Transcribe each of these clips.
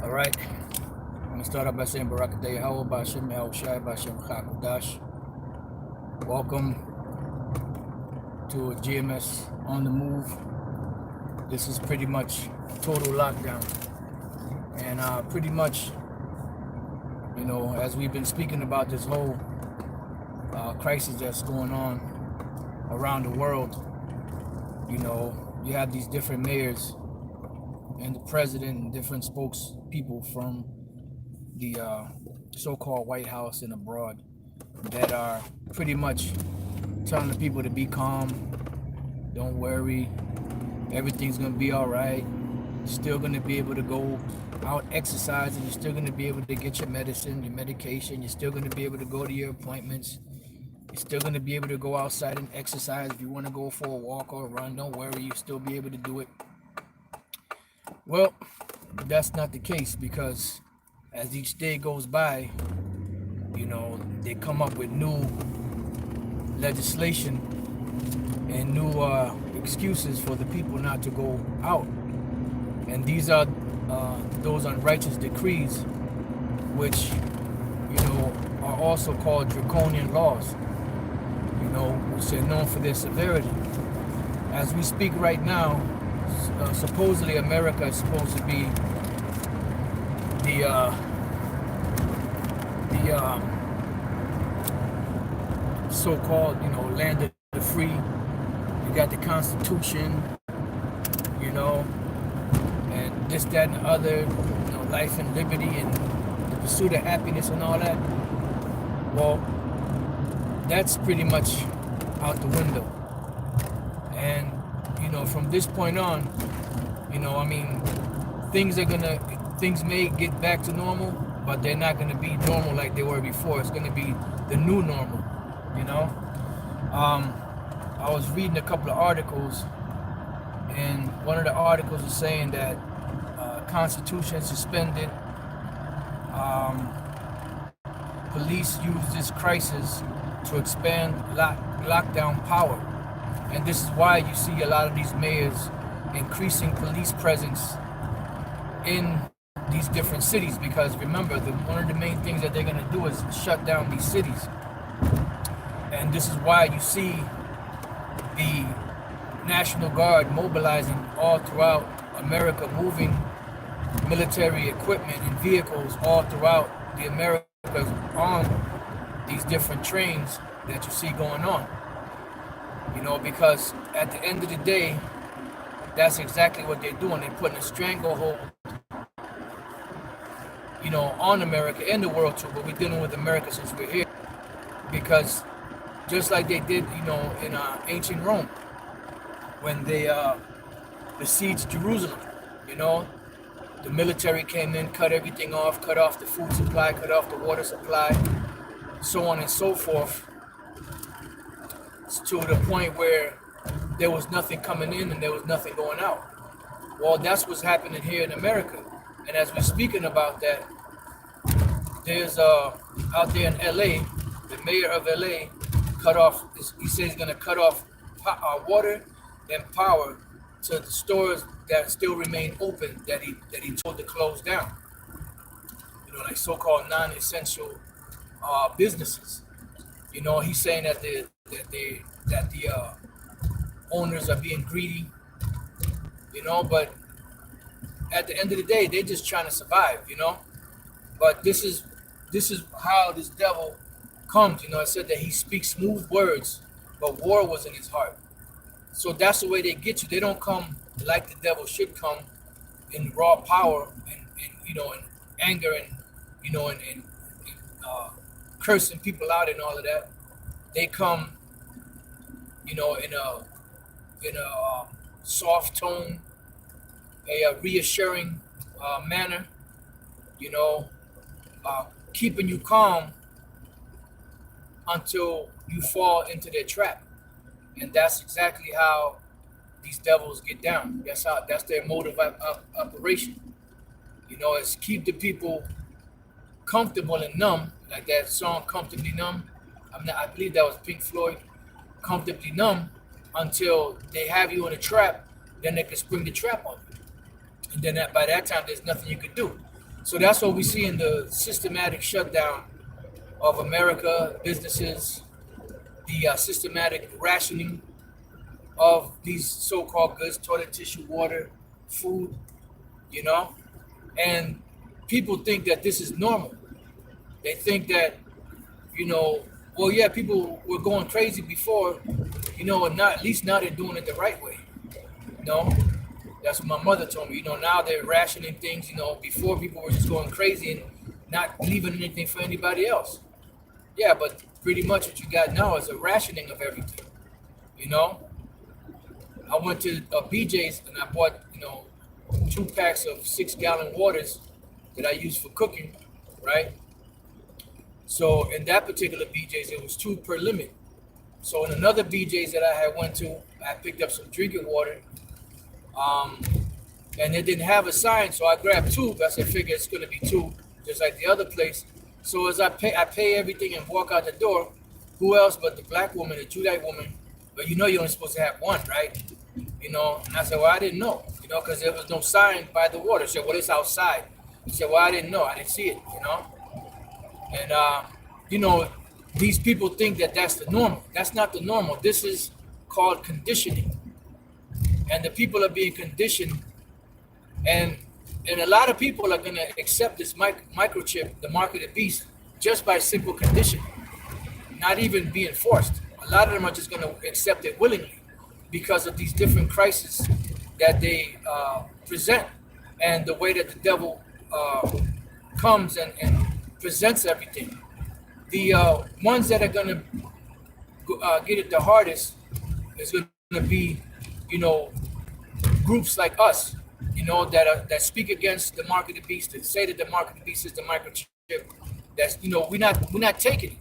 All right. I'm gonna start off by saying Barakaday Hawwa Bashem Shai Bashem Chakudash. Welcome to GMS on the move. This is pretty much total lockdown, and pretty much, as we've been speaking about this whole crisis that's going on around the world, you have these different mayors and the president and different spokespeople from the so-called White House and abroad that are pretty much telling the people to be calm, don't worry, everything's gonna be all right. You're still gonna be able to go out exercising. You're still gonna be able to get your medicine, your medication. You're still gonna be able to go to your appointments. You're still gonna be able to go outside and exercise. If you want to go for a walk or a run, don't worry, you'll still be able to do it. Well, that's not the case, because as each day goes by, they come up with new legislation and new excuses for the people not to go out. And these are those unrighteous decrees, which, are also called draconian laws, which are known for their severity. As we speak right now, supposedly America is supposed to be the so-called, land of the free. You got the Constitution, and this, that, and the other, life and liberty and the pursuit of happiness and all that. Well, that's pretty much out the window. And, from this point on, things may get back to normal, but they're not gonna be normal like they were before. It's gonna be the new normal, I was reading a couple of articles, and one of the articles is saying that Constitution suspended. Police use this crisis to expand lockdown power. And this is why you see a lot of these mayors increasing police presence in these different cities, because remember, one of the main things that they're going to do is shut down these cities. And this is why you see the National Guard mobilizing all throughout America, moving military equipment and vehicles all throughout the Americas on these different trains that you see going on. Because at the end of the day, that's exactly what they're doing. They're putting a stranglehold, on America and the world too, but we're dealing with America since we're here. Because just like they did, in ancient Rome, when they besieged Jerusalem, the military came in, cut everything off, cut off the food supply, cut off the water supply, so on and so forth, to the point where there was nothing coming in and there was nothing going out. Well, that's what's happening here in America. And as we're speaking about that, there's out there in LA, the mayor of LA cut off, he says he's gonna cut off water and power to the stores that still remain open, that he told to close down. Like so-called non-essential businesses. He's saying that the owners are being greedy. But at the end of the day, they're just trying to survive. But this is how this devil comes. It said that he speaks smooth words, but war was in his heart. So that's the way they get you. They don't come like the devil should come, in raw power and anger and cursing people out and all of that. They come, in a soft tone, a reassuring manner, keeping you calm until you fall into their trap. And that's exactly how these devils get down. That's their mode of operation. Is keep the people comfortable and numb, like that song "Comfortably Numb." I believe that was Pink Floyd. Comfortably numb until they have you in a trap, then they can spring the trap on you. And then by that time, there's nothing you can do. So that's what we see in the systematic shutdown of America, businesses, the systematic rationing of these so-called goods, toilet tissue, water, food, you know? And people think that this is normal. They think that, well, yeah, people were going crazy before, and not at least now they're doing it the right way. No, that's what my mother told me. Now they're rationing things. Before people were just going crazy and not leaving anything for anybody else. Yeah, but pretty much what you got now is a rationing of everything. You know, I went to BJ's and I bought 2 packs of 6-gallon waters that I use for cooking, right? So in that particular BJ's, it was 2 per limit. So in another BJ's that I had went to, I picked up some drinking water, and it didn't have a sign, so I grabbed 2. I said, figure it's gonna be 2, just like the other place. So as I pay everything and walk out the door. Who else but the black woman, the Judite woman? But you're only supposed to have 1, right? And I said, well, I didn't know, because there was no sign by the water. She said, well, it's outside. He said, well, I didn't know, I didn't see it, And these people think that that's the normal. That's not the normal. This is called conditioning, and the people are being conditioned, and a lot of people are going to accept this microchip, the mark of the beast, just by simple conditioning, not even being forced. A lot of them are just going to accept it willingly because of these different crises that they present, and the way that the devil comes and presents everything. The ones that are going to get it the hardest is going to be, groups like us, that speak against the mark of the beast, that say that the mark of the beast is the microchip. That's we're not taking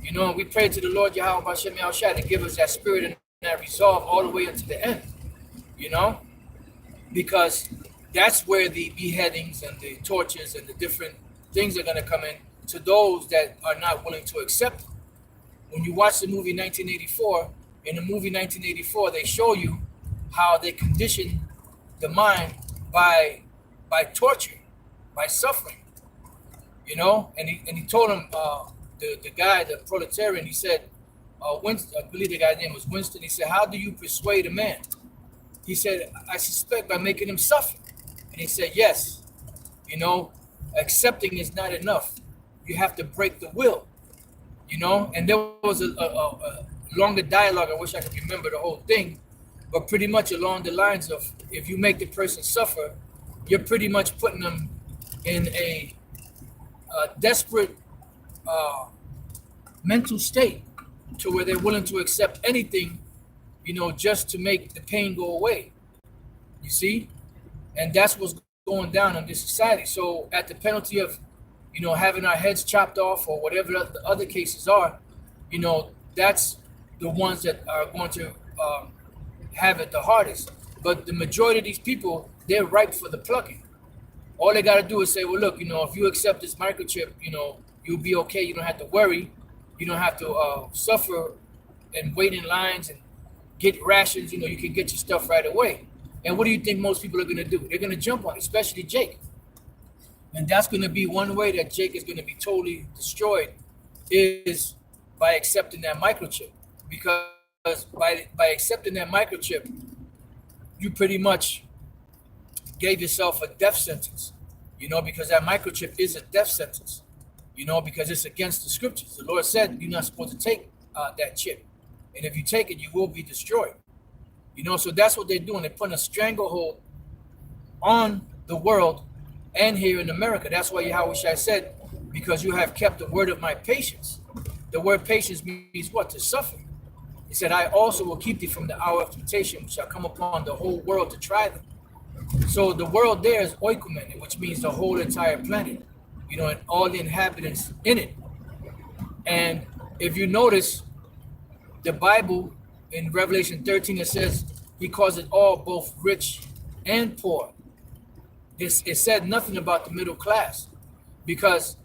it. We pray to the Lord Yahweh Hashem Yahushua to give us that spirit and that resolve all the way into the end. Because that's where the beheadings and the tortures and the different things are going to come in to those that are not willing to accept it. When you watch the movie 1984, in the movie 1984, they show you how they condition the mind by torture, by suffering, and he told him, the guy, the proletarian, he said, Winston, I believe the guy's name was Winston, he said, how do you persuade a man? He said, I suspect by making him suffer. And he said, yes, accepting is not enough. You have to break the will, and there was a longer dialogue. I wish I could remember the whole thing, but pretty much along the lines of, if you make the person suffer, you're pretty much putting them in a desperate mental state to where they're willing to accept anything, just to make the pain go away. You see? And that's what's going down in this society. So at the penalty of, having our heads chopped off or whatever the other cases are, that's the ones that are going to have it the hardest. But the majority of these people, they're ripe for the plucking. All they got to do is say, well, look, if you accept this microchip, you'll be okay. You don't have to worry. You don't have to suffer and wait in lines and get rations. You can get your stuff right away. And what do you think most people are going to do? They're going to jump on it, especially Jake. And that's going to be one way that Jake is going to be totally destroyed, is by accepting that microchip. Because by accepting that microchip, you pretty much gave yourself a death sentence, because that microchip is a death sentence, because it's against the scriptures. The Lord said you're not supposed to take that chip. And if you take it, you will be destroyed. So that's what they're doing. They're putting a stranglehold on the world and here in America. That's why Yahweh Shai said, because you have kept the word of my patience. The word patience means what? To suffer. He said, I also will keep thee from the hour of temptation, which shall come upon the whole world to try them. So the world there is oikomen, which means the whole entire planet, and all the inhabitants in it. And if you notice, the Bible in Revelation 13, it says he calls it all, both rich and poor. It said nothing about the middle class, because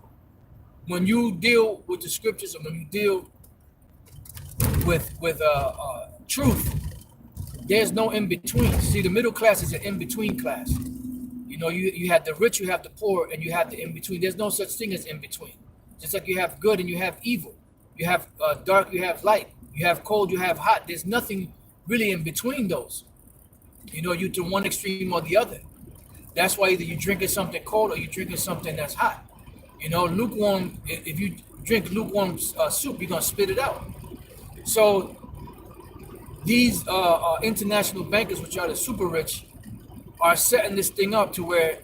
when you deal with the scriptures and when you deal with truth, there's no in between. See, the middle class is an in between class. You know, you have the rich, you have the poor, and you have the in between. There's no such thing as in between. Just like you have good and you have evil, you have dark, you have light, you have cold, you have hot. There's nothing really in between those. You know, you to one extreme or the other. That's why either you're drinking something cold or you're drinking something that's hot. You know, lukewarm. If you drink lukewarm soup, you're gonna spit it out. So these international bankers, which are the super rich, are setting this thing up to where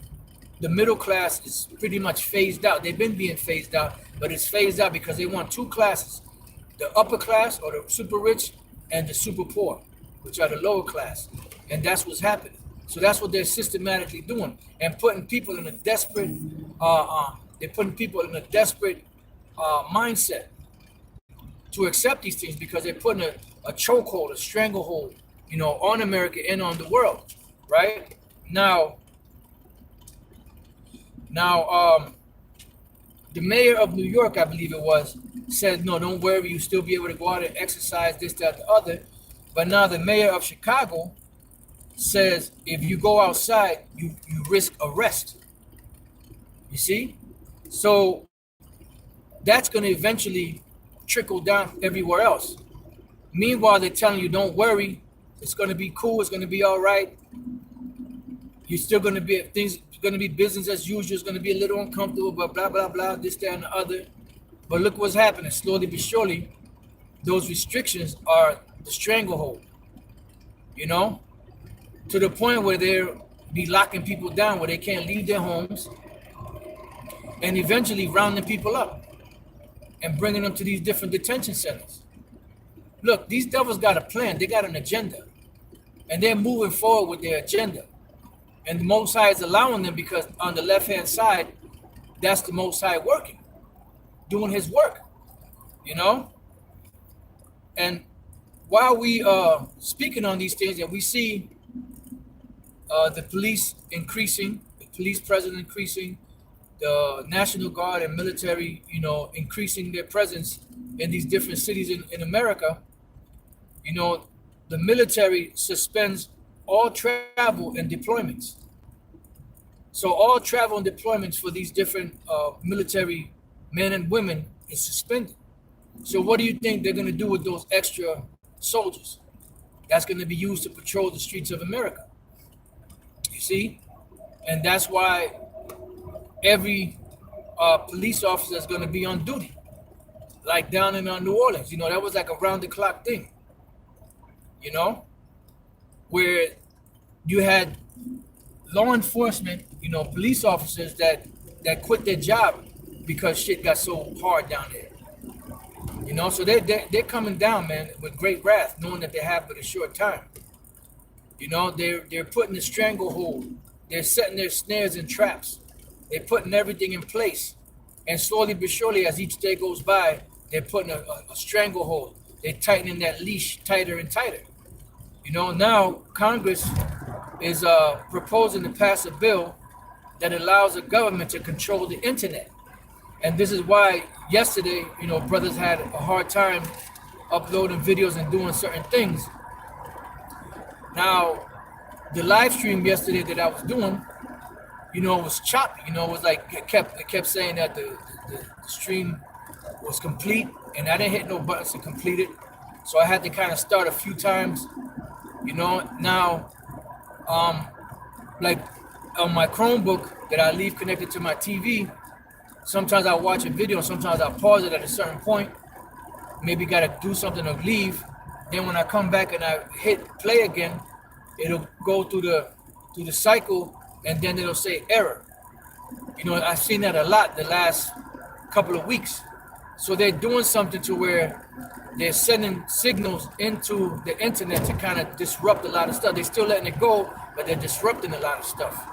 the middle class is pretty much phased out. They've been being phased out, but it's phased out because they want two classes: the upper class or the super rich, and the super poor, which are the lower class. And that's what's happening. So that's what they're systematically doing and putting people in a desperate. They're putting people in a desperate mindset to accept these things because they're putting a chokehold, a stranglehold, you know, on America and on the world, right? Now, the mayor of New York, I believe it was, said, no, don't worry, you still be able to go out and exercise this, that, the other. But now the mayor of Chicago says if you go outside, you risk arrest. You see? So that's going to eventually trickle down everywhere else. Meanwhile, they're telling you, don't worry, it's going to be cool, it's going to be all right. You're still going to be, things going to be business as usual, it's going to be a little uncomfortable, but blah, blah, blah, this, that, and the other. But look what's happening. Slowly but surely, those restrictions are the stranglehold, you know, to the point where they'll be locking people down where they can't leave their homes and eventually rounding people up and bringing them to these different detention centers. Look, these devils got a plan. They got an agenda, and they're moving forward with their agenda. And the Most High is allowing them because on the left-hand side, that's the Most High working, doing his work, you know? And while we are speaking on these things and we see the police increasing, the police presence increasing, the National Guard and military, you know, increasing their presence in these different cities in America, you know, the military suspends all travel and deployments. So all travel and deployments for these different military men and women is suspended. So what do you think they're going to do with those extra soldiers? That's going to be used to patrol the streets of America. You see? And that's why every police officer is going to be on duty. Like down in New Orleans, you know, that was like a round the clock thing. You know, where you had law enforcement, you know, police officers that quit their job because shit got so hard down there. You know, so they're coming down, man, with great wrath, knowing that they have but a short time. You know, they're putting the stranglehold. They're setting their snares and traps. They're putting everything in place. And slowly but surely, as each day goes by, they're putting a stranglehold. They're tightening that leash tighter and tighter. You know, now Congress is proposing to pass a bill that allows the government to control the internet. And this is why yesterday, you know, brothers had a hard time uploading videos and doing certain things. Now, the live stream yesterday that I was doing, you know, it was choppy. You know, it was like it kept saying that the stream was complete, and I didn't hit no buttons to complete it. So I had to kind of start a few times. You know, now, like on my Chromebook that I leave connected to my TV, sometimes I watch a video, sometimes I pause it at a certain point, maybe got to do something or leave. Then when I come back and I hit play again, it'll go through the cycle, and then it'll say error. You know, I've seen that a lot the last couple of weeks. So they're doing something to where they're sending signals into the internet to kind of disrupt a lot of stuff. They're still letting it go, but they're disrupting a lot of stuff.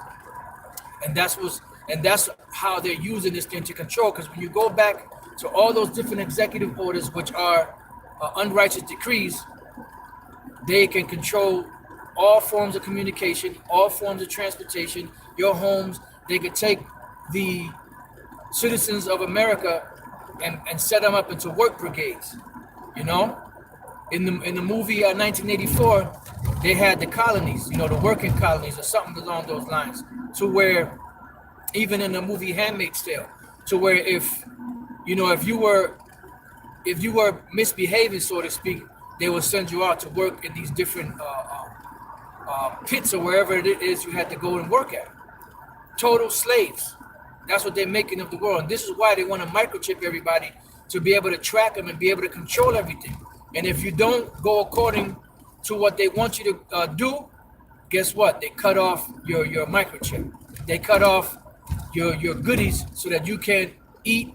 And that's how they're using this thing to control. Because when you go back to all those different executive orders, which are unrighteous decrees, they can control all forms of communication, all forms of transportation, your homes. They could take the citizens of America and set them up into work brigades. You know, in the movie 1984, they had the colonies, you know, the working colonies or something along those lines, to where, even in the movie Handmaid's Tale, to where if if you were misbehaving, so to speak, they will send you out to work in these different pits or wherever it is you had to go and work at. Total slaves. That's what they're making of the world. And this is why they want to microchip everybody, to be able to track them and be able to control everything. And if you don't go according to what they want you to do, guess what? They cut off your microchip. They cut off your goodies so that you can't eat,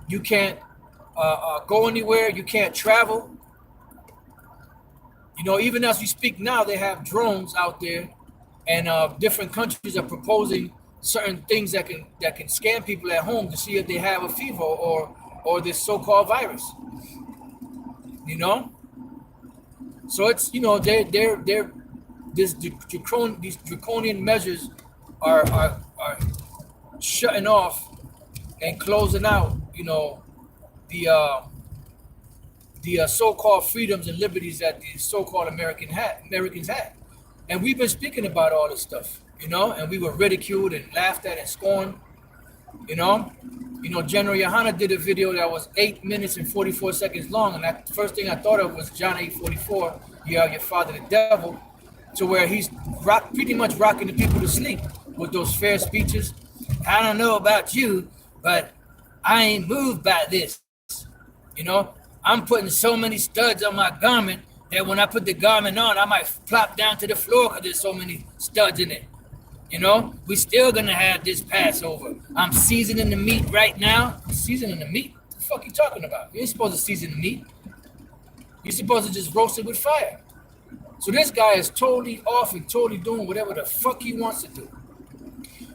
you can't go anywhere, you can't travel. You know, even as we speak now, they have drones out there, and different countries are proposing certain things that can scan people at home to see if they have a fever or this so-called virus. You know, so it's, you know, these draconian measures are shutting off and closing out, you know, the so-called freedoms and liberties that the so-called Americans had. And we've been speaking about all this stuff, you know, and we were ridiculed and laughed at and scorned, you know. General Yohana did a video that was 8 minutes and 44 seconds long, and that first thing I thought of was John 8:44, you are your father the devil, to where he's pretty much rocking the people to sleep with those fair speeches. I don't know about you, but I ain't moved by this. You know, I'm putting so many studs on my garment that when I put the garment on, I might plop down to the floor because there's so many studs in it. You know, we still gonna have this Passover. I'm seasoning the meat right now. Seasoning the meat? What the fuck you talking about? You ain't supposed to season the meat. You're supposed to just roast it with fire. So this guy is totally off and totally doing whatever the fuck he wants to do.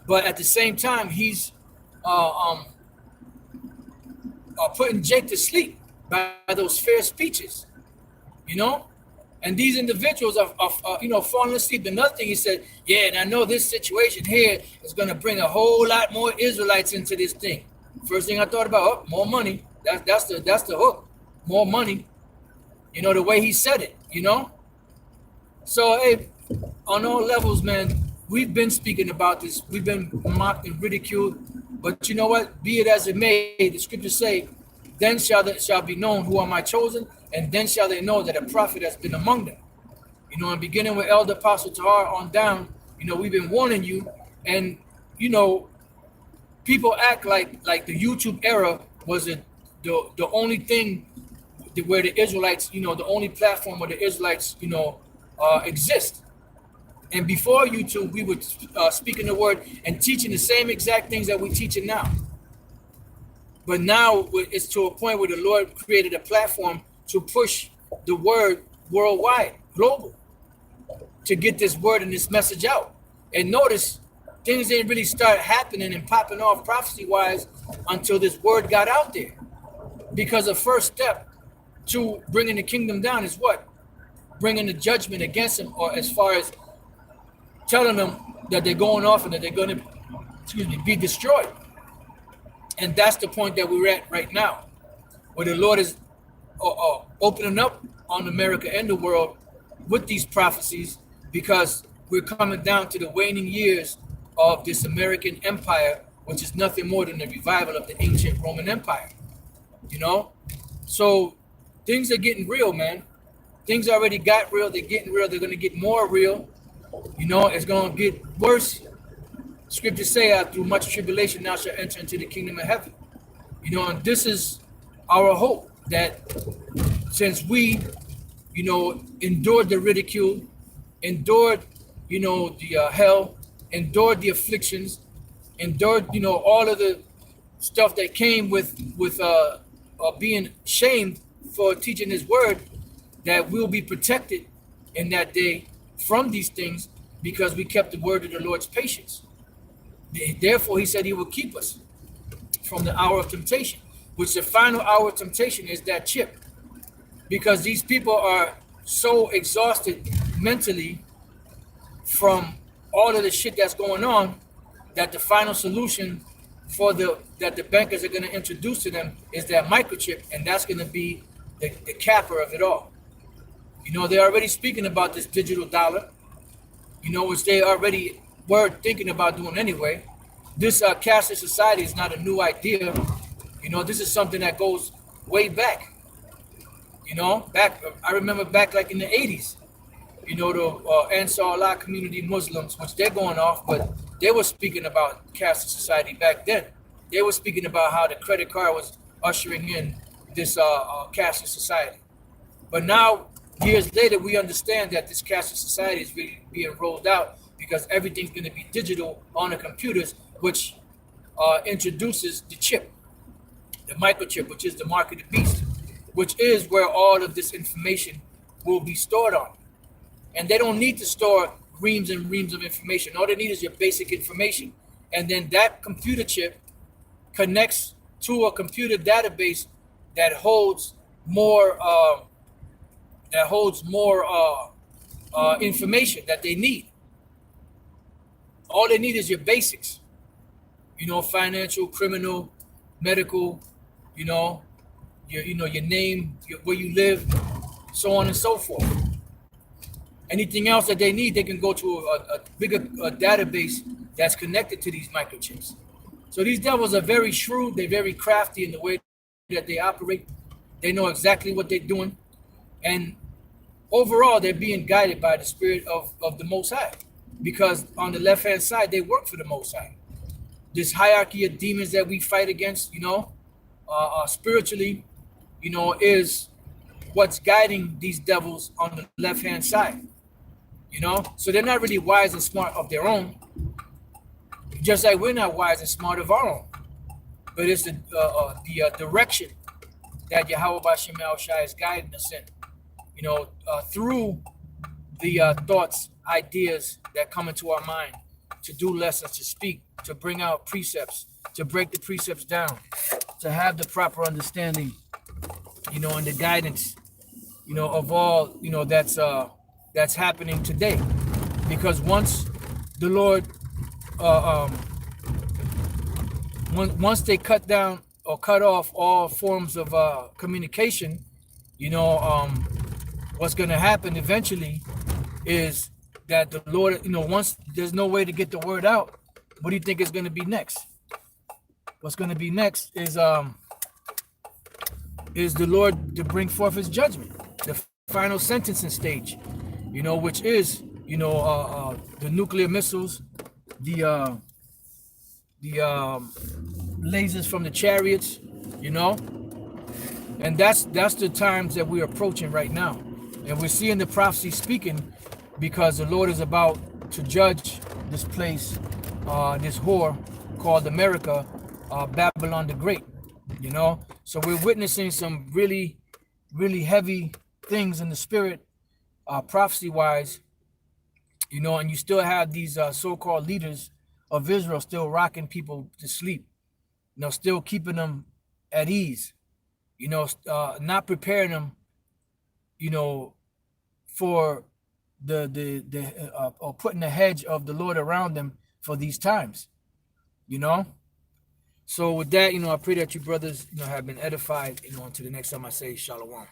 But at the same time, he's putting Jake to sleep by those fair speeches, you know? And these individuals are falling asleep. Another thing he said, yeah, and I know this situation here is going to bring a whole lot more Israelites into this thing. First thing I thought about, more money. That's the hook. More money. You know, the way he said it, you know? So, hey, on all levels, man, we've been speaking about this. We've been mocked and ridiculed. But you know what? Be it as it may, the scriptures say, then shall be known who are my chosen, and then shall they know that a prophet has been among them. You know, and beginning with Elder Apostle Tahar on down, you know, we've been warning you. And, you know, people act like the YouTube era was the only thing where the Israelites, you know, the only platform where the Israelites, you know, exist. And before YouTube, we were speaking the word and teaching the same exact things that we're teaching now. But now it's to a point where the Lord created a platform to push the word worldwide, global, to get this word and this message out. And notice, things didn't really start happening and popping off prophecy-wise until this word got out there. Because the first step to bringing the kingdom down is what? Bringing the judgment against them, or as far as telling them that they're going off and that they're going to, be destroyed. And that's the point that we're at right now, where the Lord is opening up on America and the world with these prophecies, because we're coming down to the waning years of this American empire, which is nothing more than the revival of the ancient Roman Empire, you know? So things are getting real, man. Things already got real. They're getting real. They're going to get more real. You know, it's going to get worse. Scriptures say, through much tribulation, thou shalt enter into the kingdom of heaven. You know, and this is our hope, that since we, you know, endured the ridicule, endured, you know, the hell, endured the afflictions, endured, you know, all of the stuff that came with being shamed for teaching his word, that we'll be protected in that day from these things, because we kept the word of the Lord's patience. Therefore, he said he will keep us from the hour of temptation, which the final hour of temptation is that chip. Because these people are so exhausted mentally from all of the shit that's going on, that the final solution that the bankers are going to introduce to them is that microchip, and that's going to be the capper of it all. You know, they're already speaking about this digital dollar, you know, which they already were thinking about doing anyway. This cashless society is not a new idea. You know, this is something that goes way back. You know, back I remember back like in the 80s. You know, the Ansar Allah community Muslims, which they're going off, but they were speaking about cashless society back then. They were speaking about how the credit card was ushering in this cashless society. But now, years later, we understand that this cashless society is really being rolled out because everything's going to be digital on the computers, which introduces the chip, the microchip, which is the mark of the beast, which is where all of this information will be stored on. And they don't need to store reams and reams of information. All they need is your basic information. And then that computer chip connects to a computer database that holds more information that they need. All they need is your basics, you know, financial, criminal, medical, you know, your name, where you live, so on and so forth. Anything else that they need, they can go to a bigger database that's connected to these microchips. So these devils are very shrewd. They're very crafty in the way that they operate. They know exactly what they're doing. And overall, they're being guided by the spirit of the Most High. Because on the left-hand side, they work for the Most High. This hierarchy of demons that we fight against, you know, spiritually, you know, is what's guiding these devils on the left-hand side. You know, so they're not really wise and smart of their own, just like we're not wise and smart of our own. But it's the direction that Yahweh Bashem El Shai is guiding us in, you know, through the thoughts, ideas that come into our mind, to do lessons, to speak, to bring out precepts, to break the precepts down, to have the proper understanding, you know, and the guidance, you know, of all, you know, that's happening today. Because once the Lord, once they cut down or cut off all forms of communication, you know, what's going to happen eventually is that the Lord, you know, once there's no way to get the word out, what do you think is going to be next? What's going to be next is the Lord to bring forth his judgment, the final sentencing stage, you know, which is, you know, the nuclear missiles, the lasers from the chariots, you know, and that's the times that we're approaching right now. And we're seeing the prophecy speaking because the Lord is about to judge this place, this whore called America, Babylon the Great, you know. So we're witnessing some really, really heavy things in the spirit, prophecy-wise, you know, and you still have these so-called leaders of Israel still rocking people to sleep, you know, still keeping them at ease, you know, not preparing them, you know, for or putting the hedge of the Lord around them for these times, you know. So with that, you know, I pray that you brothers, you know, have been edified, you know, until the next time I say shalom.